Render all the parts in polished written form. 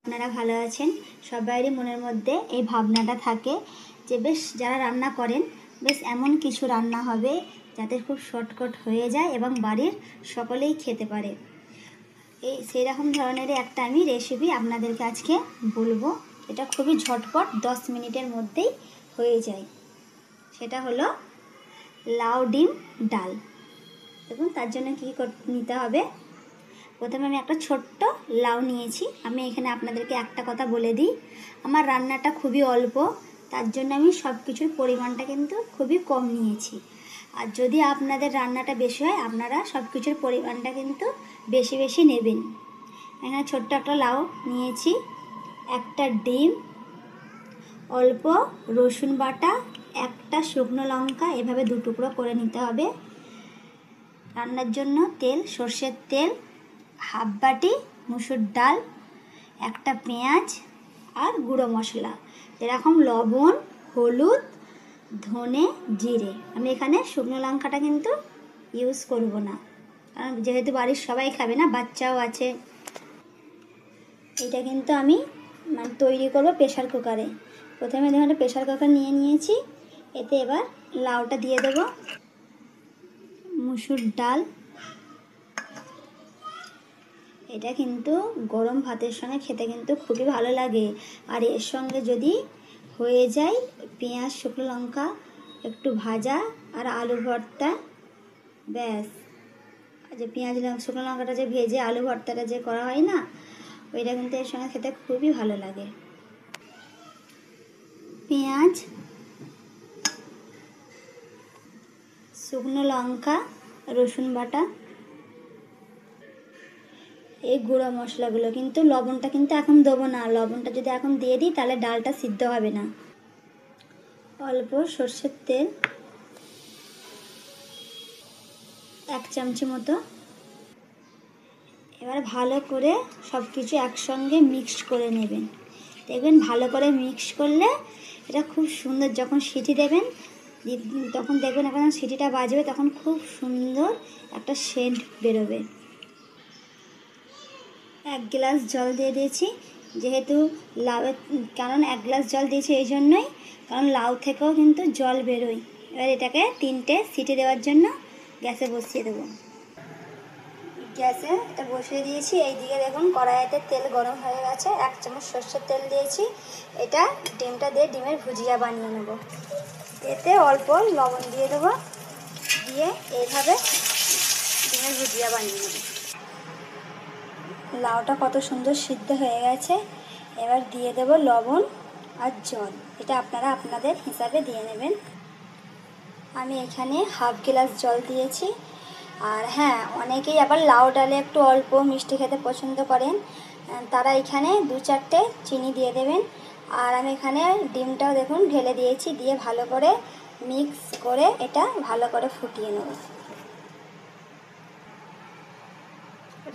আপনারা ভালো আছেন। সবারই মনের মধ্যে এই ভাবনাটা থাকে যে বেশ যারা রান্না করেন বেশ এমন কিছু রান্না হবে যাতে খুব শর্টকাট হয়ে যায় এবং বাড়ির সকলেই খেতে পারে। সেই রকম ধরনেরই একটা আমি রেসিপি আপনাদেরকে আজকে বলবো। এটা খুবই ঝটপট 10 মিনিটের মধ্যেই হয়ে যায়। সেটা হলো লাউ ডিম ডাল। দেখুন তার জন্য কী নিতে হবে। প্রথমে আমি একটা ছোট্ট লাউ নিয়েছি। আমি এখানে আপনাদেরকে একটা কথা বলে দিই, আমার রান্নাটা খুবই অল্প, তার জন্য আমি সব কিছুর পরিমাণটা কিন্তু খুবই কম নিয়েছি। আর যদি আপনাদের রান্নাটা বেশি হয় আপনারা সব কিছুর পরিমাণটা কিন্তু বেশি বেশি নেবেন। এখানে ছোট্ট একটা লাউ নিয়েছি, একটা ডিম, অল্প রসুন বাটা, একটা শুকনো লঙ্কা এভাবে 2 টুকরো করে নিতে হবে। রান্নার জন্য তেল, সর্ষের তেল, হাফ বাটি মুসুর ডাল, একটা পেঁয়াজ আর গুঁড়ো মশলা এরকম লবণ, হলুদ, ধনে, জিরে। আমি এখানে শুকনো লঙ্কাটা কিন্তু ইউজ করব না, কারণ যেহেতু বাড়ির সবাই খাবে না, বাচ্চাও আছে। এটা কিন্তু আমি তৈরি করব প্রেশার কুকারে। প্রথমে দেখুন একটা প্রেশার কুকার নিয়েছি। এতে এবার লাউটা দিয়ে দেব, মুসুর ডাল। এটা কিন্তু গরম ভাতের সঙ্গে খেতে কিন্তু খুবই ভালো লাগে। আর এর সঙ্গে যদি হয়ে যায় পেঁয়াজ, শুকনো লঙ্কা একটু ভাজা আর আলু ভর্তা, ব্যাস। যে পেঁয়াজ শুকনো লঙ্কাটা যে ভেজে আলু ভর্তাটা যে করা হয় না, ওইটা কিন্তু এর সঙ্গে খেতে খুবই ভালো লাগে। পেঁয়াজ, শুকনো লঙ্কা, রসুন বাটা, এই গুঁড়ো মশলাগুলো। কিন্তু লবণটা কিন্তু এখন দেবো না, লবণটা যদি এখন দিয়ে দিই তাহলে ডালটা সিদ্ধ হবে না। অল্প সর্ষের তেল 1 চামচি মতো। এবার ভালো করে সব কিছু একসঙ্গে মিক্স করে নেবেন। দেখবেন ভালো করে মিক্স করলে এটা খুব সুন্দর, যখন সিটি দেবেন তখন দেখবেন এখন সিটিটা বাজবে, তখন খুব সুন্দর একটা সেন্ট বেরোবে। 1 গ্লাস জল দিয়ে দিয়েছি, যেহেতু লাউয়ের, কারণ 1 গ্লাস জল দিয়েছি এই জন্যই কারণ লাউ থেকেও কিন্তু জল বেরোয়। এবার এটাকে 3টে সিটি দেওয়ার জন্য গ্যাসে বসিয়ে দেবো। গ্যাসে এটা বসিয়ে দিয়েছি। এইদিকে দেখুন কড়াইতে তেল গরম হয়ে গেছে, 1 চামচ সর্ষের তেল দিয়েছি। এটা ডিমটা দিয়ে ডিমের ভুজিয়া বানিয়ে নেব। এতে অল্প লবণ দিয়ে দেবো, দিয়ে এইভাবে ডিমের ভুজিয়া বানিয়ে নেব। লাউটা কত সুন্দর সিদ্ধ হয়ে গেছে। এবার দিয়ে দেব লবণ আর জল, এটা আপনারা আপনাদের হিসাবে দিয়ে নেবেন। আমি এখানে হাফ গ্লাস জল দিয়েছি। আর হ্যাঁ, অনেকেই আবার লাউ ডালে একটু অল্প মিষ্টি খেতে পছন্দ করেন, তারা এখানে 2-4টে চিনি দিয়ে দেবেন। আর আমি এখানে ডিমটাও দেখুন ঢেলে দিয়েছি, দিয়ে ভালো করে মিক্স করে এটা ভালো করে ফুটিয়ে নেব।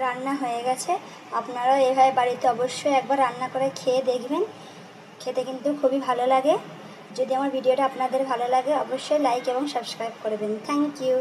রান্না হয়ে গেছে। আপনারাও এভাবে বাড়িতে অবশ্যই একবার রান্না করে খেয়ে দেখবেন, খেতে কিন্তু খুবই ভালো লাগে। যদি আমার ভিডিওটা আপনাদের ভালো লাগে অবশ্যই লাইক এবং সাবস্ক্রাইব করবেন। Thank you.